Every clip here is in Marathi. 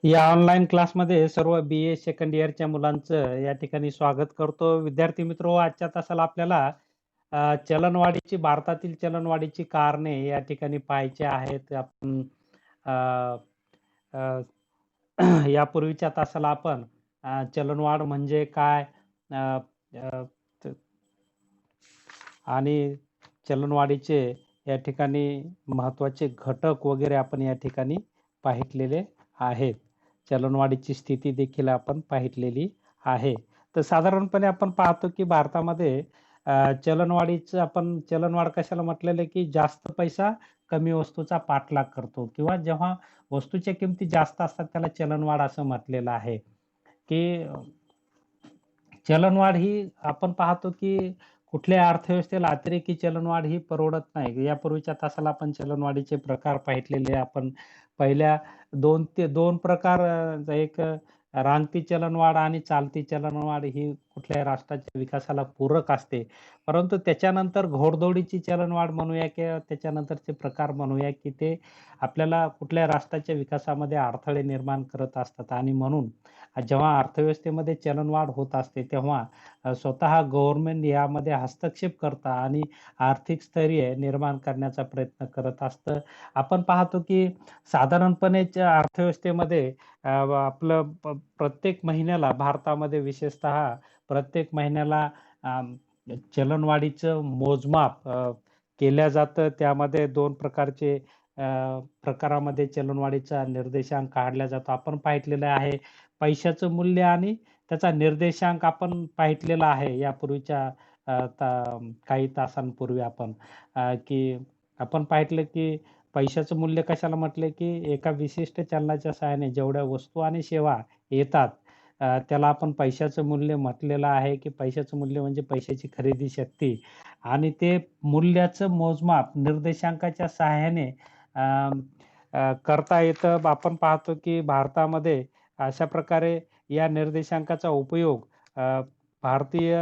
या ऑनलाईन क्लासमध्ये सर्व बी-ए सेकंड इयरच्या मुलांचं या ठिकाणी स्वागत करतो. विद्यार्थी मित्र आजच्या तासाला आपल्याला चलनवाढीची भारतातील चलनवाढीची कारणे या ठिकाणी पाहायची आहेत. आपण अ, अ, यापूर्वीच्या तासाला आपण चलनवाढ म्हणजे काय अ, अ, त- आणि चलनवाढीचे या ठिकाणी महत्त्वाचे घटक वगैरे आपण या ठिकाणी पाहितलेले आहेत. चलनवाढीची स्थिती देखील आपण पाहितलेली आहे. तर साधारणपणे आपण पाहतो की भारतामध्ये चलनवाढीचं आपण चलनवाढ कशाला म्हटलेलं आहे की जास्त पैसा कमी वस्तूचा पाठलाग करतो किंवा जेव्हा वस्तूच्या किमती जास्त असतात त्याला चलनवाढ असं म्हटलेलं आहे, की चलनवाढ ही आपण पाहतो की कुठल्या अर्थव्यवस्थेला अतिरेकी चलनवाढ ही परवडत नाही. यापूर्वीच्या तासाला आपण चलनवाढीचे प्रकार पाहितलेले आपण पहिल्या 2 प्रकार एक रांगती चलनवाढ आणि चालती चलनवाढ ही कुठल्याही राष्ट्राच्या विकासाला पूरक असते. परंतु त्याच्यानंतर घोडदौडीची चलनवाढ म्हणूया किंवा त्याच्यानंतरचे प्रकार म्हणूया की ते आपल्याला कुठल्या राष्ट्राच्या विकासामध्ये अडथळे निर्माण करत असतात आणि म्हणून जेव्हा अर्थव्यवस्थेमध्ये चलनवाढ होत असते तेव्हा स्वतः गव्हर्नमेंट यामध्ये हस्तक्षेप करतं आणि आर्थिक स्थैर्य निर्माण करण्याचा प्रयत्न करत असतं. आपण पाहतो की साधारणपणेच्या अर्थव्यवस्थेमध्ये आपलं प्रत्येक महिन्याला भारतामध्ये विशेषतः प्रत्येक महिन्याला चलनवाढीचं मोजमाप केल्या जातं. त्यामध्ये 2 प्रकारचे प्रकारामध्ये चलनवाढीचा निर्देशांक काढला जातो. आपण पाहितलेलं आहे पैशाचं मूल्य आणि त्याचा निर्देशांक आपण पाहितलेला आहे यापूर्वीच्या काही तासांपूर्वी आपण की आपण पाहितलं की पैशाचं मूल्य कशाला म्हटले की एका विशिष्ट चलनाच्या सहाय्याने जेवढ्या वस्तू आणि सेवा येतात त्याला आपण पैशाचं मूल्य म्हटलेलं आहे की पैशाचं मूल्य म्हणजे पैशाची खरेदी शक्ती आणि ते मूल्याचं मोजमाप निर्देशांकाच्या सहाय्याने अ, करता येतं. आपण पाहतो की भारतामध्ये अशा प्रकारे या निर्देशांकाचा उपयोग भारतीय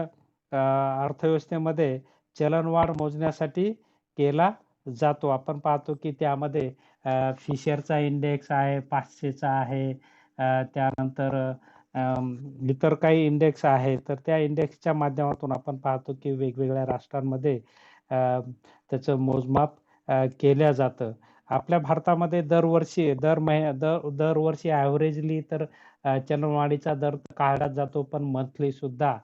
अर्थव्यवस्थेमध्ये चलनवाढ मोजण्यासाठी केला जातो. आपण पाहतो की त्यामध्ये फिशरचा इंडेक्स आहे, 500चा आहे. त्यानंतर इतर काही इंडेक्स आहे. तर त्या इंडेक्सच्या माध्यमातून आपण पाहतो की वेगवेगळ्या राष्ट्रांमध्ये त्याचं मोजमाप केल्या जातं. आपल्या भारतामध्ये दरवर्षी दरवर्षी ॲव्हरेजली तर चलनवाढीचा दर काढला जातो, पण मंथली सुद्धा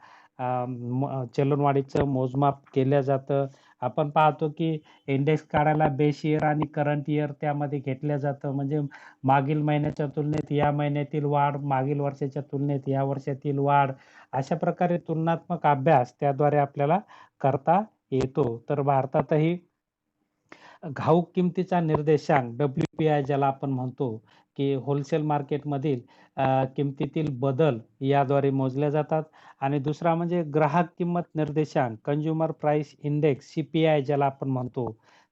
चलनवाढीचं मोजमाप केलं जातं. आपण पाहतो की इंडेक्स काढायला बेस इयर आणि करंट इयर त्यामध्ये घेतलं जातं. म्हणजे मागील महिन्याच्या तुलनेत या महिन्यातील वाढ, मागील वर्षाच्या तुलनेत या वर्षातील वाढ, अशा प्रकारे तुलनात्मक अभ्यास त्याद्वारे आपल्याला करता येतो. तर भारतातही घाऊक किमतीचा निर्देशांक डब्ल्यू-पी-आय ज्याला आपण म्हणतो, की होलसेल मार्केटमधील किमतीतील बदल याद्वारे मोजल्या जातात आणि दुसरा म्हणजे ग्राहक किंमत निर्देशांक कन्झ्युमर प्राइस इंडेक्स सी-पी-आय ज्याला आपण म्हणतो.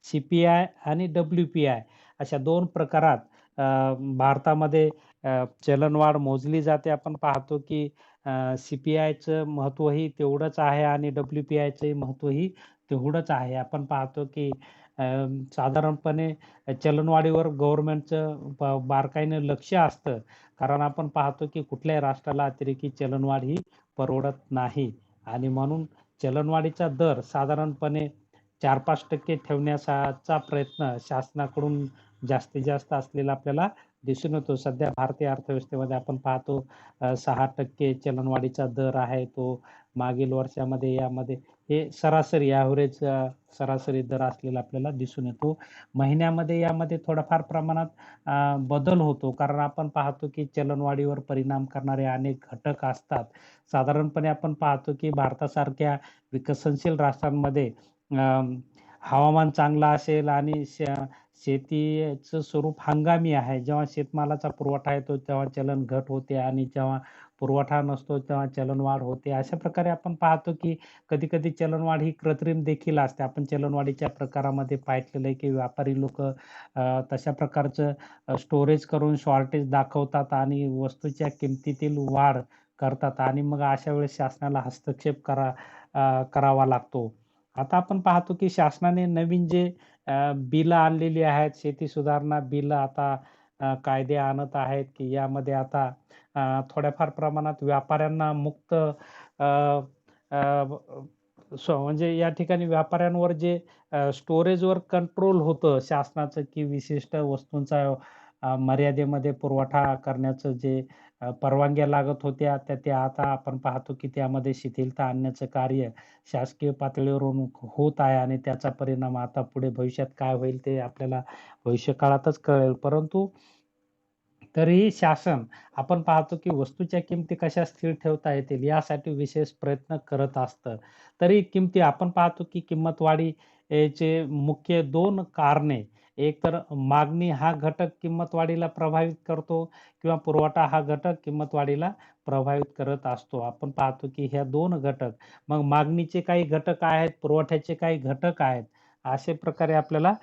सी-पी-आय आणि डब्ल्यू-पी-आय अशा 2 प्रकारात भारतामध्ये चलनवाढ मोजली जाते. आपण पाहतो की सी-पी-आयचं महत्त्वही तेवढंच आहे आणि डब्ल्यू-पी-आयचंही महत्त्वही तेवढंच आहे. आपण पाहतो की अ, साधारणपणे चलनवाढीवर गव्हर्नमेंटचं बारकाईनं लक्ष असतं. कारण आपण पाहतो की कुठल्याही राष्ट्राला अतिरेकी चलनवाढ ही परवडत नाही आणि म्हणून चलनवाढीचा दर साधारणपणे 4-5% ठेवण्याचा प्रयत्न शासनाकडून जास्तीत जास्त असलेला आपल्याला दिसून येतो. सध्या भारतीय अर्थव्यवस्थेमध्ये आपण पाहतो 6% चलनवाढीचा दर आहे तो. मागील वर्षामध्ये यामध्ये हे सरासरी ॲव्हरेज सरासरी दर असलेला आपल्याला दिसून येतो. महिन्यामध्ये यामध्ये थोडाफार प्रमाणात बदल होतो. कारण आपण पाहतो की चलनवाढीवर परिणाम करणारे अनेक घटक असतात. साधारणपणे आपण पाहतो की भारतासारख्या विकसनशील राष्ट्रांमध्ये हवामान चांगलं असेल आणि शेतीचं स्वरूप हंगामी आहे. जेव्हा शेतमालाचा पुरवठा येतो तेव्हा चलन घट होते आणि जेव्हा पुरवठा नसतो तेव्हा चलनवाढ होते. अशा प्रकारे आपण पाहतो की कधी-कधी चलनवाढ ही कृत्रिम देखील असते. आपण चलनवाढीच्या प्रकारामध्ये पाहिलेलं आहे, की व्यापारी लोकं तशा प्रकारचं स्टोरेज करून शॉर्टेज दाखवतात आणि वस्तूच्या किमतीतील वाढ करतात आणि मग अशा वेळेस शासनाला हस्तक्षेप करावा लागतो. आता आपण पाहतो, की शासनाने नवीन जे बिलं आणलेली आहेत, शेती सुधारणा बिलं आता कायदे आणत आहेत, की यामध्ये आता थोड्याफार प्रमाणात व्यापाऱ्यांना मुक्त अ, अ, म्हणजे या ठिकाणी व्यापाऱ्यांवर जे स्टोरेजवर कंट्रोल होतं शासनाचं, की विशिष्ट वस्तूंचा मर्यादेमध्ये पुरवठा करण्याचं जे परवानग्या लागत होत्या, ते आता आपण पाहतो, की त्यामध्ये शिथिलता आणण्याचं कार्य शासकीय पातळीवरून होत आहे आणि त्याचा परिणाम आता पुढे भविष्यात काय होईल ते आपल्याला भविष्यकाळातच कळेल. परंतु तरीही शासन आपण पाहतो, की वस्तूच्या किमती कशा स्थिर ठेवता येतील यासाठी विशेष प्रयत्न करत असतं. तरी किमती आपण पाहतो, की किंमतवाढी चे मुख्य 2 कारणे, एक तर मागणी हा घटक किंमतवाढीला प्रभावित करतो किंवा पुरवठा हा घटक किंमतवाढीला प्रभावित करत असतो. आपण पाहतो, की ह्या 2 घटक, मग मागणीचे काही घटक आहेत, पुरवठ्याचे काही घटक आहेत. अशा प्रकारे आपल्याला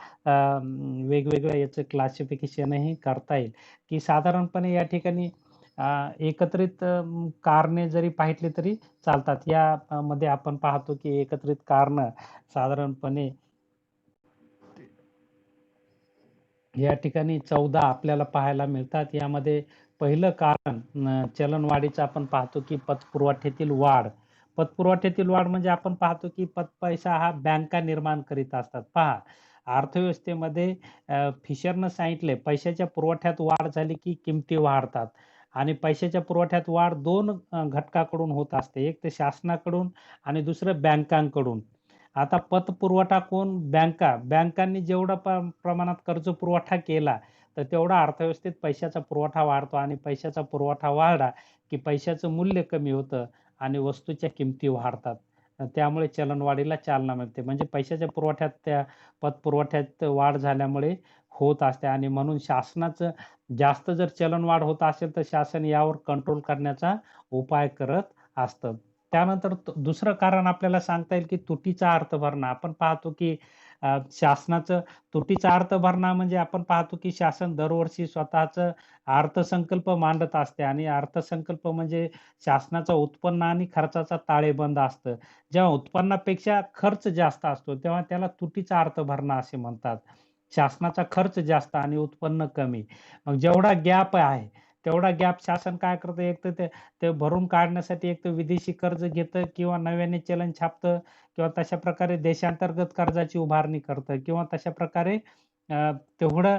वेगवेगळ्या याचं क्लासिफिकेशनही करता येईल. की साधारणपणे या ठिकाणी एकत्रित कारणे जरी पाहितली तरी चालतात. या मध्ये आपण पाहतो की एकत्रित कारणं साधारणपणे या ठिकाणी 14 आपल्याला पाहायला मिळतात. यामध्ये पहिलं कारण चलनवाढीचं आपण पाहतो की पतपुरवठ्यातील वाढ. पतपुरवठ्यातील वाढ म्हणजे आपण पाहतो की पतपैसा हा बँका निर्माण करीत असतात. पहा, अर्थव्यवस्थेमध्ये फिशरनं सांगितले, पैशाच्या पुरवठ्यात वाढ झाली की किमती वाढतात आणि पैशाच्या पुरवठ्यात वाढ 2 घटकाकडून होत असते. एक तर शासनाकडून आणि दुसरं बँकांकडून. आता पतपुरवठा कोण? बँका. बँकांनी जेवढा प्रमाणात कर्ज पुरवठा केला, तर तेवढा अर्थव्यवस्थेत पैशाचा पुरवठा वाढतो आणि पैशाचा पुरवठा वाढला, की पैशाचं मूल्य कमी होतं आणि वस्तूच्या किमती वाढतात. त्यामुळे चलनवाढीला चालना मिळते. म्हणजे पैशाच्या पुरवठ्यात त्या पतपुरवठ्यात वाढ झाल्यामुळे होत असते आणि म्हणून शासनाचं जास्त जर चलनवाढ होत असेल, तर शासन यावर कंट्रोल करण्याचा उपाय करत असतं. त्यानंतर दुसरं कारण आपल्याला सांगता येईल, की तुटीचा अर्थभरणा. आपण पाहतो, की शासनाचं तुटीचा अर्थभरणा म्हणजे आपण पाहतो, की शासन दरवर्षी स्वतःचं अर्थसंकल्प मांडत असते आणि अर्थसंकल्प म्हणजे शासनाचं उत्पन्न आणि खर्चाचा ताळेबंद असतं. जेव्हा उत्पन्नापेक्षा खर्च जास्त असतो, तेव्हा त्याला तुटीचा अर्थभरणा असे म्हणतात. शासनाचा खर्च जास्त आणि उत्पन्न कमी. मग जेवढा गॅप आहे, तेवढा गॅप शासन काय करतं, एक तर ते ते भरून काढण्यासाठी एक तर विदेशी कर्ज घेतं किंवा नव्याने चलन छापतं किंवा तशा प्रकारे देशांतर्गत कर्जाची उभारणी करतं किंवा तशा प्रकारे तेवढं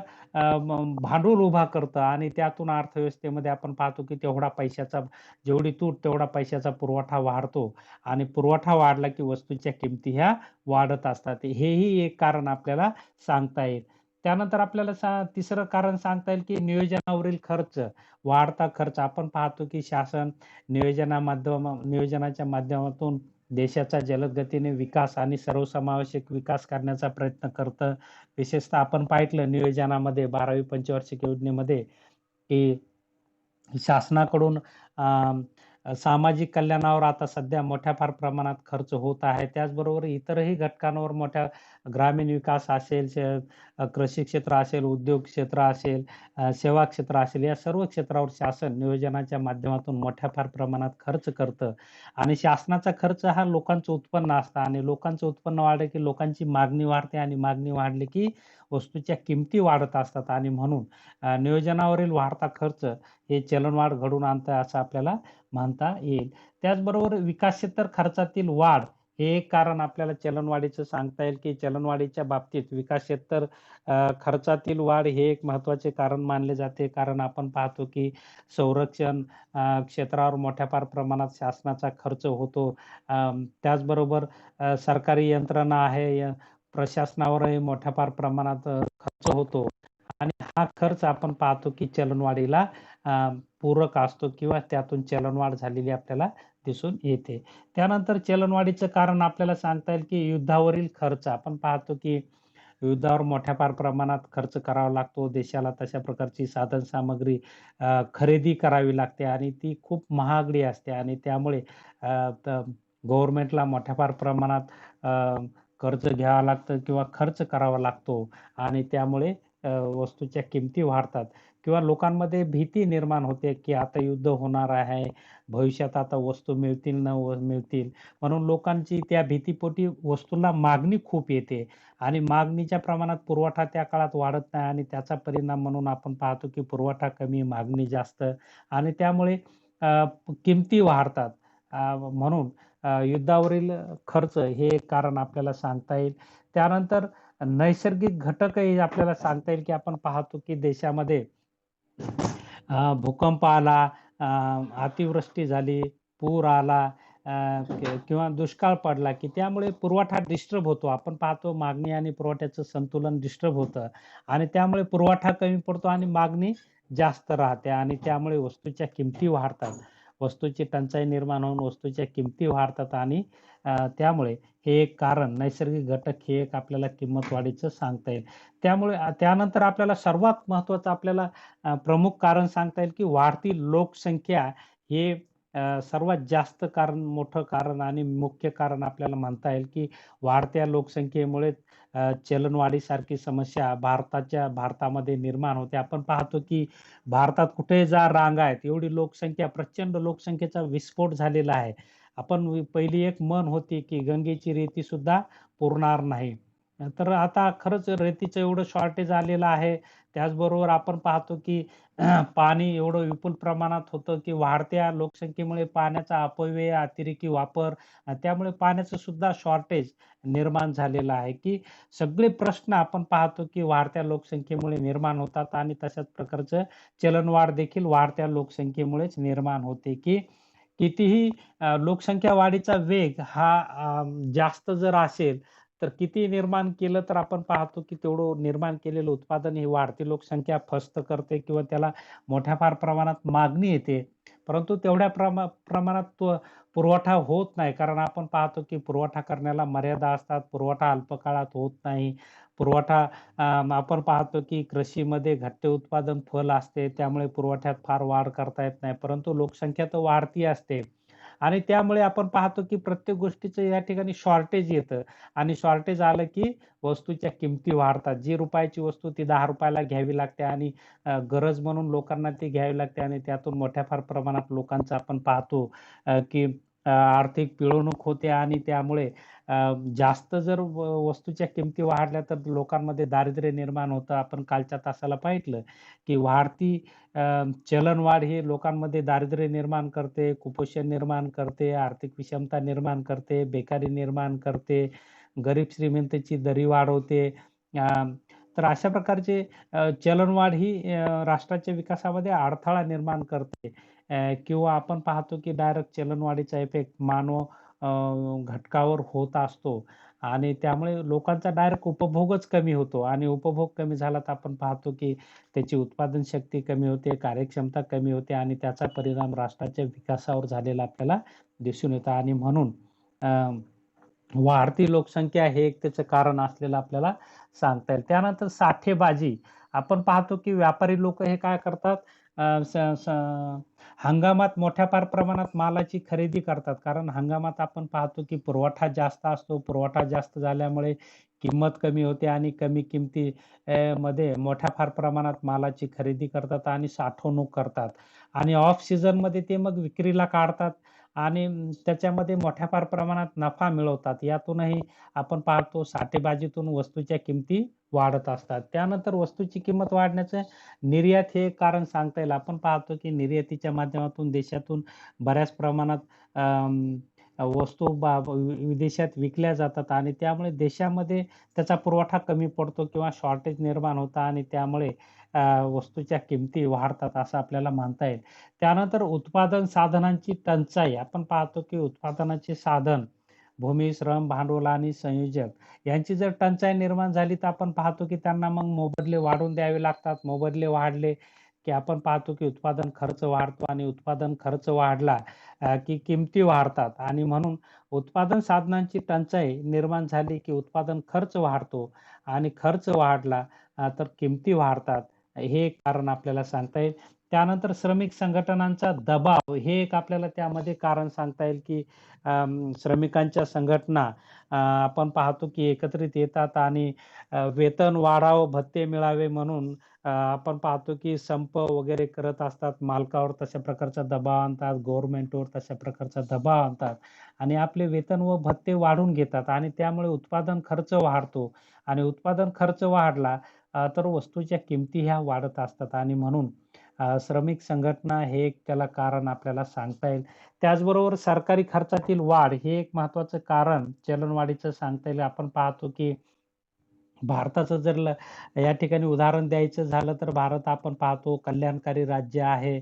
भांडवल उभा करतं आणि त्यातून अर्थव्यवस्थेमध्ये आपण पाहतो की तेवढा पैशाचा जेवढी तूट तेवढा पैशाचा पुरवठा वाढतो आणि पुरवठा वाढला की वस्तूच्या किमती ह्या वाढत असतात. हेही एक कारण आपल्याला सांगता येईल. त्यानंतर आपल्याला तिसरं कारण सांगता येईल की नियोजनावरील खर्च. वाढता खर्च आपण पाहतो की शासन नियोजनाच्या माध्यमातून देशाचा जलद गतीने विकास आणि सर्वसमावेशक विकास करण्याचा प्रयत्न करतं. विशेषतः आपण पाहिलं नियोजनामध्ये 12वी पंचवार्षिक योजनेमध्ये, की शासनाकडून सामाजिक कल्याणावर आता सध्या मोठ्या फार प्रमाणात खर्च होत आहे. त्याचबरोबर इतरही घटकांवर मोठ्या ग्रामीण विकास असेल, कृषी क्षेत्र असेल, उद्योग क्षेत्र असेल, सेवा क्षेत्र असेल, या सर्व क्षेत्रावर शासन नियोजनाच्या माध्यमातून मोठ्या फार प्रमाणात खर्च करतं आणि शासनाचा खर्च हा लोकांचं उत्पन्न असतं आणि लोकांचं उत्पन्न वाढलं की लोकांची मागणी वाढते आणि मागणी वाढली की वस्तूच्या किमती वाढत असतात आणि म्हणून नियोजनावरील वाढता खर्च हे चलनवाढ घडवून आणतं असं आपल्याला म्हणता येईल. त्याचबरोबर विकासेतर खर्चातील वाढ हे एक कारण आपल्याला चलनवाढीचं सांगता येईल, की चलनवाढीच्या बाबतीत विकासेतर खर्चातील वाढ हे एक महत्त्वाचे कारण मानले जाते. कारण आपण पाहतो, की संरक्षण क्षेत्रावर मोठ्या फार प्रमाणात शासनाचा खर्च होतो. त्याचबरोबर सरकारी यंत्रणा आहे, प्रशासनावरही मोठ्या फार प्रमाणात खर्च होतो आणि हा खर्च आपण पाहतो, की चलनवाढीला अ, पूरक असतो किंवा त्यातून चलनवाढ झालेली आपल्याला दिसून येते. त्यानंतर चलनवाढीचं कारण आपल्याला सांगता येईल, की युद्धावरील खर्च. आपण पाहतो, की युद्धावर मोठ्या फार प्रमाणात खर्च करावा लागतो. देशाला तशा प्रकारची साधनसामग्री खरेदी करावी लागते आणि ती खूप महागडी असते आणि त्यामुळे गव्हर्नमेंटला मोठ्या फार प्रमाणात अ, कर्ज घ्यावं लागतं किंवा खर्च करावा लागतो आणि त्यामुळे वस्तूच्या किमती वाढतात किंवा लोकांमध्ये भीती निर्माण होते, की आता युद्ध होणार आहे, भविष्यात आता वस्तू मिळतील न मिळतील. म्हणून लोकांची त्या भीतीपोटी वस्तूला मागणी खूप येते आणि मागणीच्या प्रमाणात पुरवठा त्या काळात वाढत नाही आणि त्याचा परिणाम म्हणून आपण पाहतो, की पुरवठा कमी, मागणी जास्त आणि त्यामुळे किमती वाढतात. म्हणून युद्धावरील खर्च हे एक कारण आपल्याला सांगता येईल. त्यानंतर नैसर्गिक घटकही आपल्याला सांगता येईल, की आपण पाहतो, की देशामध्ये भूकंप आला, अ, अतिवृष्टी झाली, पूर आला अ, किंवा दुष्काळ पडला, की त्यामुळे पुरवठा डिस्टर्ब होतो. आपण पाहतो मागणी आणि पुरवठ्याचं संतुलन डिस्टर्ब होतं आणि त्यामुळे पुरवठा कमी पडतो आणि मागणी जास्त राहते आणि त्यामुळे वस्तूच्या किमती वाढतात. वस्तूची टंचाई निर्माण होऊन वस्तूच्या किमती वाढतात आणि त्यामुळे हे एक कारण नैसर्गिक घटक हे एक आपल्याला किंमत वाढीचं सांगता येईल. त्यामुळे त्यानंतर आपल्याला सर्वात महत्त्वाचं आपल्याला प्रमुख कारण सांगता येईल, की वाढती लोकसंख्या हे सर्वात जास्त कारण, मोठं कारण आणि मुख्य कारण आपल्याला म्हणता येईल, की वाढत्या लोकसंख्येमुळे चलनवाढीसारखी समस्या भारतामध्ये निर्माण होते. आपण पाहतो, की भारतात कुठेही जा रांगा आहेत. एवढी लोकसंख्या, प्रचंड लोकसंख्येचा विस्फोट झालेला आहे. आपण पहिली एक म्हण होती, की गंगेची रेतीसुद्धा पुरणार नाही. तर आता खरंच रेतीचं एवढं शॉर्टेज आलेलं आहे. त्याचबरोबर आपण पाहतो, की पाणी एवढं विपुल प्रमाणात होतं, की वाढत्या लोकसंख्येमुळे पाण्याचा अपव्यय, अतिरेकी वापर त्यामुळे पाण्याचं सुद्धा शॉर्टेज निर्माण झालेलं आहे, की सगळे प्रश्न आपण पाहतो, की वाढत्या लोकसंख्येमुळे निर्माण होतात आणि तशाच प्रकारचं चलनवाढ देखील वाढत्या लोकसंख्येमुळेच निर्माण होते, की कितीही लोकसंख्या वाढीचा वेग हा जास्त जर असेल, तर किती निर्माण केलं तर आपण पाहतो, की तेवढं निर्माण केलेलं उत्पादन ही वाढती लोकसंख्या फस्त करते किंवा त्याला मोठ्या फार प्रमाणात मागणी येते. परंतु तेवढ्या प्रमाणात तो पुरवठा होत नाही. कारण आपण पाहतो, की पुरवठा करण्याला मर्यादा असतात. पुरवठा अल्पकाळात होत नाही. पुरवठा आपण पाहतो, की कृषीमध्ये घट्ट उत्पादन फल असते. त्यामुळे पुरवठ्यात फार वाढ करता येत नाही. परंतु लोकसंख्या तर वाढती असते. आणि त्यामुळे आपण पाहतो, की प्रत्येक गोष्टीचं या ठिकाणी शॉर्टेज येतं आणि शॉर्टेज आलं, की वस्तूच्या किमती वाढतात. जी रुपयाची वस्तू ती ₹10 घ्यावी लागते आणि गरज म्हणून लोकांना ती घ्यावी लागते आणि त्यातून मोठ्या फार प्रमाणात लोकांचं आपण पाहतो, की आर्थिक पिळवणूक होते आणि त्यामुळे जास्त जर वस्तूच्या किमती वाढल्या तर लोकांमध्ये दारिद्र्य निर्माण होतं. आपण कालच्या तासाला पाहिलं, की वाढती अ, चलनवाढ ही लोकांमध्ये दारिद्र्य निर्माण करते, कुपोषण निर्माण करते, आर्थिक विषमता निर्माण करते, बेकारी निर्माण करते, गरीब-श्रीमंतीची दरी वाढवते. अ, तर अशा प्रकारचे चलनवाढ ही राष्ट्राच्या विकासामध्ये अडथळा निर्माण करते. किंवा आपण पाहतो की डायरेक्ट चलनवाढीचा इफेक्ट मानव घटकावर होत असतो आणि त्यामुळे लोकांचा डायरेक्ट उपभोगच कमी होतो आणि उपभोग कमी झाला तर आपण पाहतो की त्याची उत्पादन शक्ती कमी होते, कार्यक्षमता कमी होते आणि त्याचा परिणाम राष्ट्राच्या विकासावर झालेला आपल्याला दिसून येतो आणि म्हणून अ, वाढती लोकसंख्या हे एक त्याचं कारण असलेलं आपल्याला सांगता येईल. त्यानंतर साठेबाजी. आपण पाहतो की व्यापारी लोकं हे काय करतात अ, स स हंगामात मोठ्या फार प्रमाणात मालाची खरेदी करतात. कारण हंगामात आपण पाहतो की पुरवठा जास्त असतो. पुरवठा जास्त झाल्यामुळे किंमत कमी होते आणि कमी किमती मध्ये मोठ्या फार प्रमाणात मालाची खरेदी करतात आणि साठवणूक करतात आणि ऑफ सीझनमध्ये ते मग विक्रीला काढतात आणि त्याच्यामध्ये मोठ्या फार प्रमाणात नफा मिळवतात. यातूनही आपण पाहतो साठेबाजीतून वस्तूच्या किमती वाढत असतात. त्यानंतर वस्तूची किंमत वाढण्याचं निर्यात हे एक कारण सांगता येईल. आपण पाहतो की निर्यातीच्या माध्यमातून देशातून बऱ्याच प्रमाणात वस्तू विदेशात विकल्या जातात आणि त्यामुळे देशामध्ये त्याचा पुरवठा कमी पडतो किंवा शॉर्टेज निर्माण होतं आणि त्यामुळे वस्तूच्या किमती वाढतात असं आपल्याला म्हणता येईल. त्यानंतर उत्पादन साधनांची टंचाई. आपण पाहतो की उत्पादनाचे साधन, भूमी, श्रम, भांडवल आणि संयोजक यांची जर टंचाई निर्माण झाली तर आपण पाहतो की त्यांना मग मोबदले वाढवून द्यावे लागतात. मोबदले वाढले की आपण पाहतो की उत्पादन खर्च वाढतो आणि उत्पादन खर्च वाढला की किमती वाढतात आणि म्हणून उत्पादन साधनांची टंचाई निर्माण झाली की उत्पादन खर्च वाढतो आणि खर्च वाढला तर किमती वाढतात. हे एक कारण आपल्याला सांगता येईल. त्यानंतर श्रमिक संघटनांचा दबाव हे एक आपल्याला त्यामध्ये कारण सांगता येईल, की श्रमिकांच्या संघटना आपण पाहतो, की एकत्रित येतात आणि वेतन वाढावं, भत्ते मिळावे म्हणून आपण पाहतो, की संप वगैरे करत असतात. मालकावर तशा प्रकारचा दबाव आणतात, गव्हर्नमेंटवर तशा प्रकारचा दबाव आणतात आणि आपले वेतन व भत्ते वाढवून घेतात आणि त्यामुळे उत्पादन खर्च वाढतो आणि उत्पादन खर्च वाढला तर वस्तूच्या किमती ह्या वाढत असतात आणि म्हणून श्रमिक संघटना हे एक त्याला कारण आपल्याला सांगता येईल. त्याचबरोबर सरकारी खर्चातील वाढ हे एक महत्त्वाचं कारण चलनवाढीचं सांगता येईल. आपण पाहतो की भारताचं जर या ठिकाणी उदाहरण द्यायचं झालं तर भारत आपण पाहतो कल्याणकारी राज्य आहे.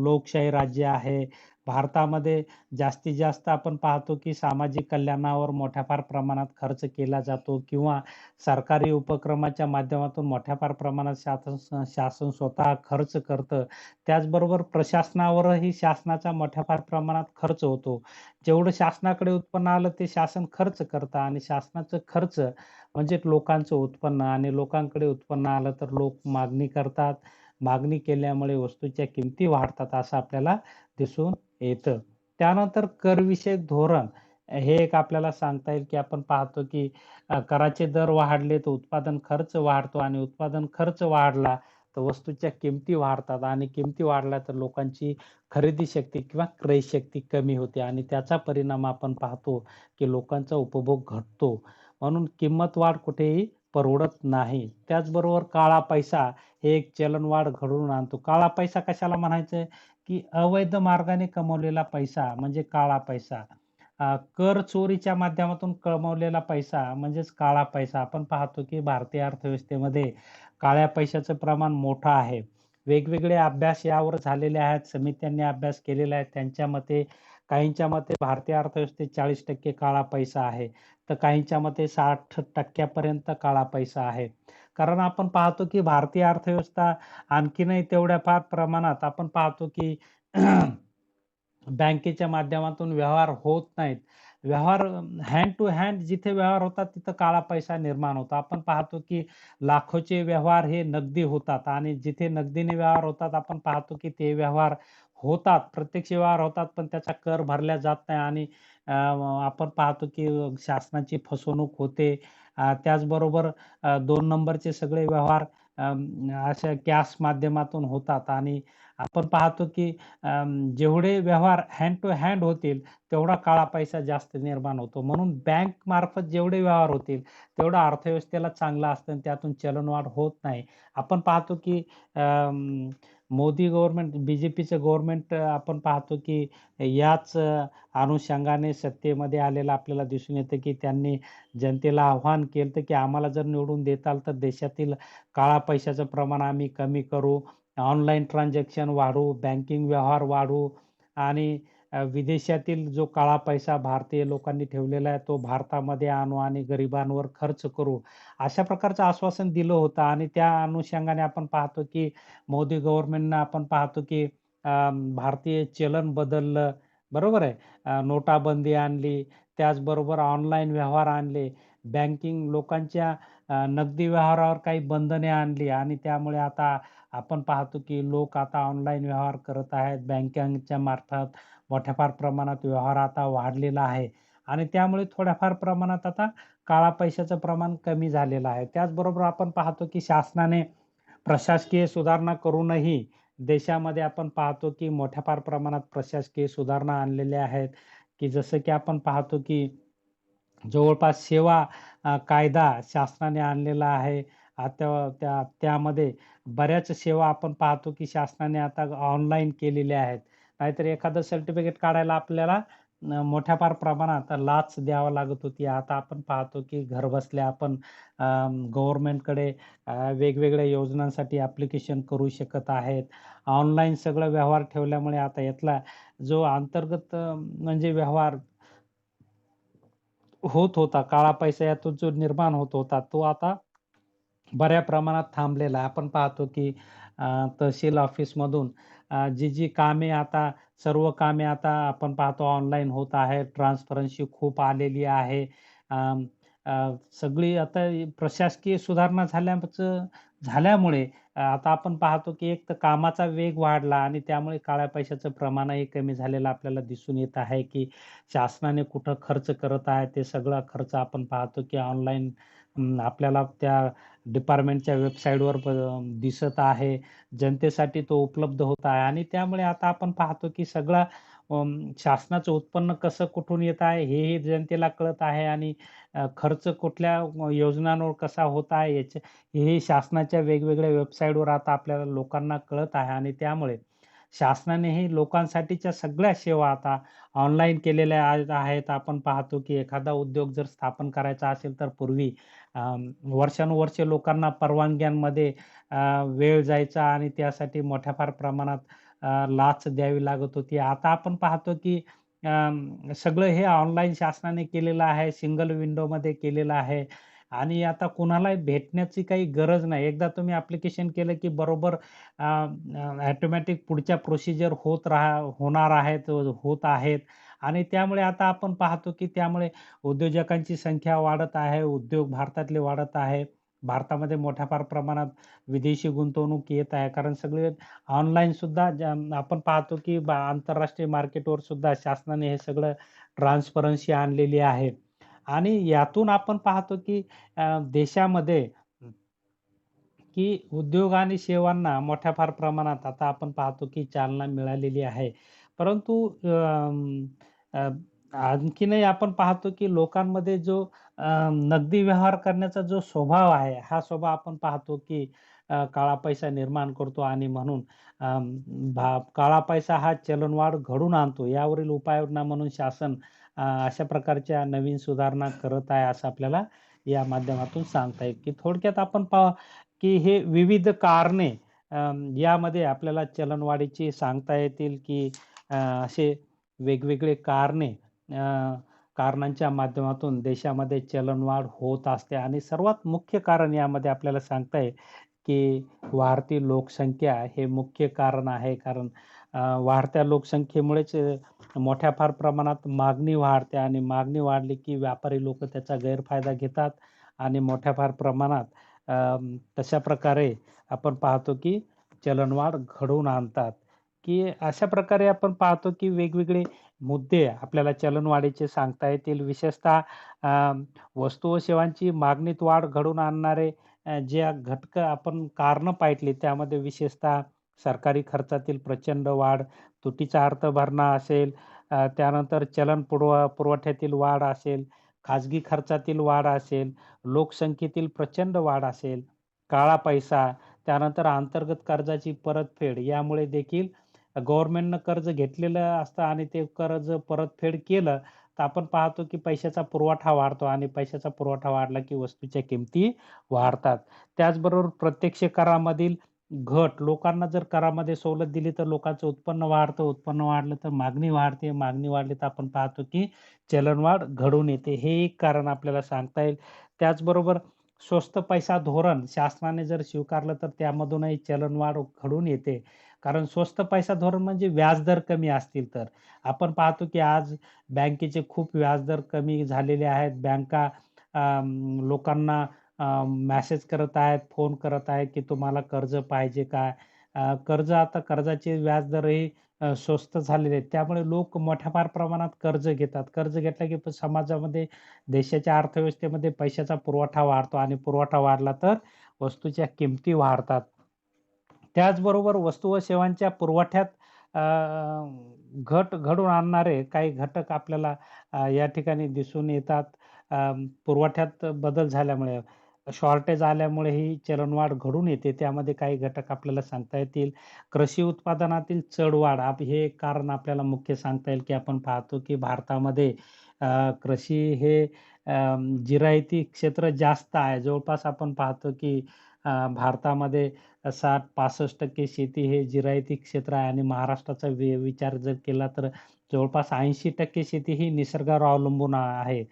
लोकशाही राज्य आहे. भारतामध्ये जास्तीत जास्त आपण पाहतो की सामाजिक कल्याणावर मोठ्या फार प्रमाणात खर्च केला जातो किंवा सरकारी उपक्रमाच्या माध्यमातून मोठ्या फार प्रमाणात शासन स्वतः खर्च करतं. त्याचबरोबर प्रशासनावरही शासनाचा मोठ्या फार प्रमाणात खर्च होतो. जेवढं शासनाकडे उत्पन्न आलं ते शासन खर्च करतं आणि शासनाचं खर्च म्हणजे लोकांचं उत्पन्न आणि लोकांकडे उत्पन्न आलं तर लोक मागणी करतात. मागणी केल्यामुळे वस्तूच्या किमती वाढतात असं आपल्याला दिसून येतं. त्यानंतर करविषयक धोरण हे एक आपल्याला सांगता येईल, की आपण पाहतो, की कराचे दर वाढले तर उत्पादन खर्च वाढतो आणि उत्पादन खर्च वाढला तर वस्तूच्या किमती वाढतात आणि किमती वाढल्या तर लोकांची खरेदी शक्ती किंवा क्रय शक्ती कमी होते आणि त्याचा परिणाम आपण पाहतो, की लोकांचा उपभोग घटतो. म्हणून किंमत वाढ कुठेही परवडत नाही. त्याचबरोबर काळा पैसा हे एक चलनवाढ घडवून आणतो. काळा पैसा कशाला म्हणायचंय, की अवैध मार्गाने कमवलेला पैसा म्हणजे काळा पैसा. कर चोरीच्या माध्यमातून कमवलेला पैसा म्हणजेच काळा पैसा. आपण पाहतो, की भारतीय अर्थव्यवस्थेमध्ये काळ्या पैशाचं प्रमाण मोठं आहे. वेगवेगळे अभ्यास यावर झालेले आहेत. समित्यांनी अभ्यास केलेला आहे. त्यांच्या मते काहींच्या मते भारतीय अर्थव्यवस्थेत 40% काळा पैसा आहे. तर काहींच्या मते 60% पर्यंत काळा पैसा आहे. कारण आपण पाहतो, की भारतीय अर्थव्यवस्था आणखीनही तेवढ्या फार प्रमाणात आपण पाहतो, की बँकेच्या माध्यमातून व्यवहार होत नाहीत. व्यवहार हँड टू हँड जिथे व्यवहार होतात तिथं काळा पैसा निर्माण होतो. आपण पाहतो की लाखोचे व्यवहार हे नगदी होतात आणि जिथे नगदीने व्यवहार होतात आपण पाहतो की ते व्यवहार होतात, प्रत्यक्ष व्यवहार होतात, पण त्याचा कर भरला जात नाही आणि आपण पाहतो की शासनाची फसवणूक होते. त्याचबरोबर 2 नंबरचे सगळे व्यवहार अशा कॅश माध्यमातून होतात आणि आपण पाहतो की जेवढे व्यवहार हँड टू हँड होतील, तेवढा काळा पैसा जास्त निर्माण होतो. म्हणून बँक मार्फत जेवढे व्यवहार होतील, तेवढं अर्थव्यवस्थेला चांगलं असतं आणि त्यातून चलनवाढ होत नाही. आपण पाहतो की मोदी गव्हर्नमेंट, बीजेपीचं गव्हर्नमेंट आपण पाहतो की याच अनुषंगाने सत्तेमध्ये आलेलं आपल्याला दिसून येतं की त्यांनी जनतेला आव्हान केलं की आम्हाला जर निवडून देताल, तर देशातील काळा पैशाचं प्रमाण आम्ही कमी करू. ऑनलाईन ट्रान्झॅक्शन वाढवू, बँकिंग व्यवहार वाढवू आणि विदेशातील जो काळा पैसा भारतीय लोकांनी ठेवलेला आहे, तो भारतामध्ये आणू आणि गरिबांवर खर्च करू. अशा प्रकारचं आश्वासन दिलं होतं आणि त्या अनुषंगाने आपण पाहतो, की मोदी गव्हर्नमेंटनं आपण पाहतो, की भारतीय चलन बदललं. बरोबर आहे. नोटाबंदी आणली. त्याचबरोबर ऑनलाईन व्यवहार आणले. बँकिंग लोकांच्या नगदी व्यवहारावर काही बंधने आणली आणि त्यामुळे आता आपण पाहतो की लोक आता ऑनलाईन व्यवहार करत आहेत. बँकांच्या मार्फत मोठ्या फार प्रमाणात व्यवहार आता वाढलेला आहे आणि त्यामुळे थोड्याफार प्रमाणात आता काळा पैशाचं प्रमाण कमी झालेलं आहे. त्याचबरोबर आपण पाहतो की शासनाने प्रशासकीय सुधारणा करूनही देशामध्ये आपण पाहतो की मोठ्या फार प्रमाणात प्रशासकीय सुधारणा आणलेल्या आहेत, की जसं की आपण पाहतो की जवळपास सेवा कायदा शासनाने आणलेला आहे. त्यामध्ये बऱ्याच सेवा आपण पाहतो, की शासनाने आता ऑनलाईन केलेल्या आहेत. नाहीतर एखादं सर्टिफिकेट काढायला आपल्याला मोठ्या फार प्रमाणात लाच द्यावी लागत होती. आता आपण पाहतो, की घरबसल्या आपण गव्हर्नमेंटकडे वेगवेगळ्या योजनांसाठी ॲप्लिकेशन करू शकत आहेत. ऑनलाईन सगळं व्यवहार ठेवल्यामुळे आता यातला जो अंतर्गत म्हणजे व्यवहार होत होता, काळा पैसा यातून जो निर्माण होत होता, तो आता बऱ्या प्रमाणात थांबलेला आहे. आपण पाहतो की तहसील ऑफिसमधून जी कामे आता सर्व कामे आता आपण पाहतो ऑनलाईन होत आहे. ट्रान्सपरन्सी खूप आलेली आहे. अं, सगळी आता प्रशासकीय सुधारणा झाल्यामुळे आता आपण पाहतो की एक तर कामाचा वेग वाढला आणि त्यामुळे काळ्या पैशाचं प्रमाणही कमी झालेलं आपल्याला दिसून येत आहे, की शासनाने कुठं खर्च करत आहे, ते सगळा खर्च आपण पाहतो की ऑनलाईन आपल्याला त्या डिपार्टमेंटच्या वेबसाईटवर दिसत आहे. जनतेसाठी तो उपलब्ध होत आहे आणि त्यामुळे आता आपण पाहतो की सगळा शासनाचं उत्पन्न कसं कुठून येत आहे, हेही जनतेला कळत आहे आणि खर्च कुठल्या योजनांवर कसा होत आहे, हेही शासनाच्या वेगवेगळ्या वेबसाईटवर आता आपल्याला लोकांना कळत आहे आणि त्यामुळे शासनानेही लोकांसाठीच्या सगळ्या सेवा आता ऑनलाईन केलेल्या आहेत. आपण पाहतो की एखादा उद्योग जर स्थापन करायचा असेल, तर पूर्वी वर्षानुवर्षे लोकांना परवानग्यांमध्ये वेळ जायचा आणि त्यासाठी मोठ्या फार प्रमाणात लाच द्यावी लागत होती. आता आपण पाहतो की सगळं हे ऑनलाईन शासनाने केलेलं आहे. सिंगल विंडोमध्ये केलेलं आहे आणि आता कुणालाही भेटण्याची काही गरज नाही. एकदा तुम्ही ॲप्लिकेशन केलं की बरोबर ऑटोमॅटिक पुढच्या प्रोसिजर होणार आहेत, होत आहेत आणि त्यामुळे आता आपण पाहतो की त्यामुळे उद्योजकांची संख्या वाढत आहे. उद्योग भारतातले वाढत आहे. भारतामध्ये मोठ्या फार प्रमाणात विदेशी गुंतवणूक येत आहे. कारण सगळे ऑनलाईन सुद्धा आपण पाहतो की आंतरराष्ट्रीय मार्केटवर सुद्धा शासनाने हे सगळं ट्रान्सपरन्सी आणलेली आहे. आणि यातून आपण पाहतो की देशामध्ये की उद्योग आणि सेवांना मोठ्या फार प्रमाणात आता आपण पाहतो की चालना मिळालेली आहे. परंतु अ, आणखीनही आपण पाहतो की लोकांमध्ये जो नगदी व्यवहार करण्याचा जो स्वभाव आहे, हा स्वभाव आपण पाहतो की काळा पैसा निर्माण करतो आणि म्हणून अ, काळा पैसा हा चलनवाढ घडवून आणतो. यावरील उपाययोजना म्हणून शासन अशा प्रकारच्या नवीन सुधारणा करत आहे, असं आपल्याला या माध्यमातून सांगता येईल, की थोडक्यात आपण की हे विविध कारणे यामध्ये आपल्याला चलनवाढीची सांगता येतील, की असे वेगवेगळे कारणांच्या माध्यमातून देशामध्ये चलनवाढ होत असते आणि सर्वात मुख्य कारण यामध्ये आपल्याला सांगता येईल, की वाढती लोकसंख्या हे मुख्य कारण आहे. कारण वाढत्या लोकसंख्येमुळेच मोठ्या फार प्रमाणात मागणी वाढते आणि मागणी वाढली, की व्यापारी लोकं त्याचा गैरफायदा घेतात आणि मोठ्या फार प्रमाणात तशा प्रकारे आपण पाहतो, की चलनवाढ घडवून आणतात, की अशा प्रकारे आपण पाहतो, की वेगवेगळे मुद्दे आपल्याला चलनवाढीचे सांगता येतील. विशेषतः अ, वस्तू व सेवांची मागणीत वाढ घडवून आणणारे जे घटकं आपण कारणं पाहितली त्यामध्ये विशेषतः सरकारी खर्चातील प्रचंड वाढ, तुटीचा अर्थभरणा असेल, त्यानंतर चलन पुरवठ्यातील वाढ असेल, खाजगी खर्चातील वाढ असेल, लोकसंख्येतील प्रचंड वाढ असेल, काळा पैसा, त्यानंतर अंतर्गत कर्जाची परतफेड यामुळे देखील गव्हर्नमेंटनं कर्ज घेतलेलं असतं आणि ते कर्ज परतफेड केलं, तर आपण पाहतो की पैशाचा पुरवठा वाढतो आणि पैशाचा पुरवठा वाढला की वस्तूच्या किमती वाढतात. त्याचबरोबर प्रत्यक्ष करामधील घट, लोकांना जर करामध्ये सवलत दिली तर लोकांचं उत्पन्न वाढतं, उत्पन्न वाढलं तर मागणी वाढते, मागणी वाढली तर आपण पाहतो की चलनवाढ घडून येते. हे एक कारण आपल्याला सांगता येईल. त्याचबरोबर स्वस्त पैसा धोरण शासनाने जर स्वीकारलं तर त्यामधूनही चलनवाढ घडून येते. कारण स्वस्त पैसा धोरण म्हणजे व्याजदर कमी असतील तर. आपण पाहतो की आज बँकेचे खूप व्याजदर कमी झालेले आहेत. बँका लोकांना मेसेज करत आहेत, फोन करत आहेत, की तुम्हाला कर्ज पाहिजे का? आता कर्जाचे व्याजदरही स्वस्त झालेले आहेत. त्यामुळे लोक मोठ्या फार प्रमाणात कर्ज घेतात. कर्ज घेतलं की समाजामध्ये, देशाच्या अर्थव्यवस्थेमध्ये पैशाचा पुरवठा वाढतो आणि पुरवठा वाढला तर वस्तूच्या किमती वाढतात. त्याचबरोबर वस्तू व सेवांच्या पुरवठ्यात अ, घट घडवून आणणारे काही घटक आपल्याला या ठिकाणी दिसून येतात. अ, पुरवठ्यात बदल झाल्यामुळे, शॉर्टेज आल्यामुळेही चलनवाढ घडून येते. त्यामध्ये काही घटक आपल्याला सांगता येतील. कृषी उत्पादनातील चढ-वाढ हे एक कारण आपल्याला मुख्य सांगता येईल, की आपण पाहतो की भारतामध्ये कृषी हे जिरायती क्षेत्र जास्त आहे. जवळपास आपण पाहतो की भारतामध्ये 60-65% शेती हे जिरायती क्षेत्र आहे आणि महाराष्ट्राचा विचार जर केला तर जवळपास 80% शेती ही निसर्गावर अवलंबून आहे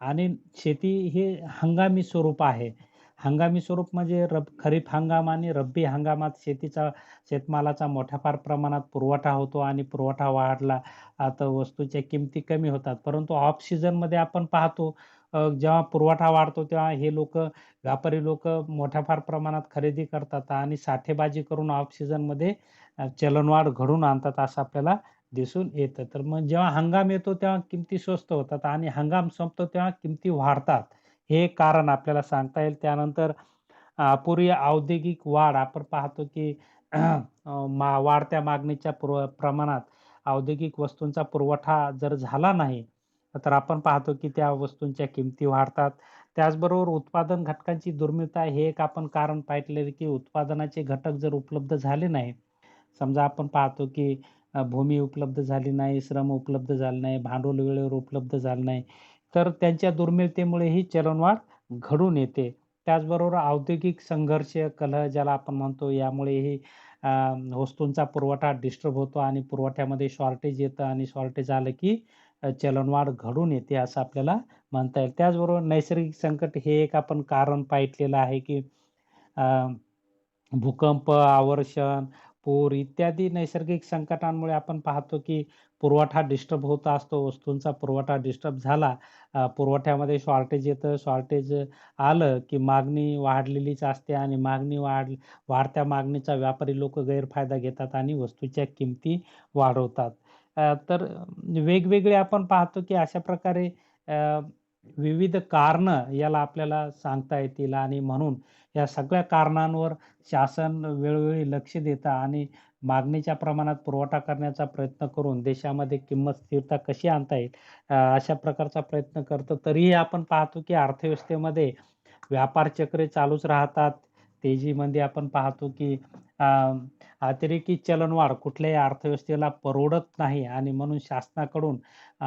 आणि शेती हे हंगामी स्वरूप आहे. हंगामी स्वरूप म्हणजे खरीप हंगाम आणि रब्बी हंगामात शेतमालाचा मोठ्या फार प्रमाणात पुरवठा होतो आणि पुरवठा वाढला, आता वस्तूच्या किमती कमी होतात. परंतु ऑफ सीझनमध्ये आपण पाहतो जेव्हा पुरवठा वाढतो तेव्हा हे व्यापारी लोकं मोठ्या फार प्रमाणात खरेदी करतात आणि साठेबाजी करून ऑफ सीझनमध्ये चलनवाढ घडवून आणतात असं आपल्याला दिसून येतं. तर मग जेव्हा हंगाम येतो तेव्हा किमती स्वस्त होतात आणि हंगाम संपतो तेव्हा किमती वाढतात. हे एक कारण आपल्याला सांगता येईल. त्यानंतर अपुरी औद्योगिक वाढ आपण पाहतो की वाढत्या मागणीच्या प्रमाणात औद्योगिक वस्तूंचा पुरवठा जर झाला नाही, तर आपण पाहतो की त्या वस्तूंच्या किमती वाढतात. त्याचबरोबर उत्पादन घटकांची दुर्मिळता हे एक आपण कारण पाहिलेलं की उत्पादनाचे घटक जर उपलब्ध झाले नाही, समजा आपण पाहतो की भूमी उपलब्ध झाली नाही, श्रम उपलब्ध झाले नाही, भांडवल वेळेवर उपलब्ध झालं नाही, तर त्यांच्या दुर्मिळतेमुळेही चलनवाढ घडून येते. त्याचबरोबर औद्योगिक संघर्ष, कलह ज्याला आपण म्हणतो, यामुळेही अ, वस्तूंचा पुरवठा डिस्टर्ब होतो आणि पुरवठ्यामध्ये शॉर्टेज येतं आणि शॉर्टेज आलं की चलनवाढ घडून येते असं आपल्याला म्हणता येईल. त्याचबरोबर नैसर्गिक संकट हे एक आपण कारण पाहिलेलं आहे की अ, भूकंप, आवर्षण, पूर इत्यादी नैसर्गिक संकटांमुळे आपण पाहतो की पुरवठा डिस्टर्ब होत असतो. वस्तूंचा पुरवठा डिस्टर्ब झाला, पुरवठ्यामध्ये शॉर्टेज येतं. शॉर्टेज आलं की मागणी वाढलेलीच असते आणि वाढत्या मागणीचा व्यापारी लोकं गैरफायदा घेतात आणि वस्तूच्या किमती वाढवतात. तर वेगवेगळे आपण पाहतो की अशा प्रकारे अ, विविध कारणं याला आपल्याला सांगता येतील आणि म्हणून या सगळ्या कारणांवर शासन वेळोवेळी लक्ष देतं आणि मागणीच्या प्रमाणात पुरवठा करण्याचा प्रयत्न करून देशामध्ये किंमत स्थिरता कशी आणता येईल अशा प्रकारचा प्रयत्न करतं. तरीही आपण पाहतो की अर्थव्यवस्थेमध्ये व्यापार चक्रे चालूच राहतात. तेजीमध्ये आपण पाहतो की अ, अतिरेकी चलनवाढ कुठल्याही अर्थव्यवस्थेला परवडत नाही आणि म्हणून शासनाकडून अ,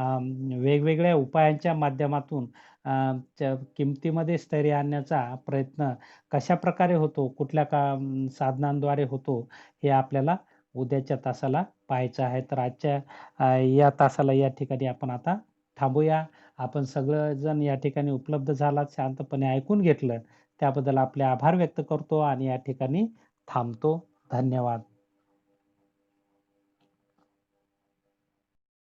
वेगवेगळ्या उपायांच्या माध्यमातून अ, किमतीमध्ये स्थैर्य आणण्याचा प्रयत्न कशाप्रकारे होतो, कुठल्या साधनांद्वारे होतो, हे आपल्याला उद्याच्या तासाला पाहायचं आहे. तर आजच्या या तासाला या ठिकाणी आपण आता थांबूया. आपण सगळेजण या ठिकाणी उपलब्ध झालात, शांतपणे ऐकून घेतलं, त्याबद्दल आपले आभार व्यक्त करतो आणि या ठिकाणी थांबतो. धन्यवाद.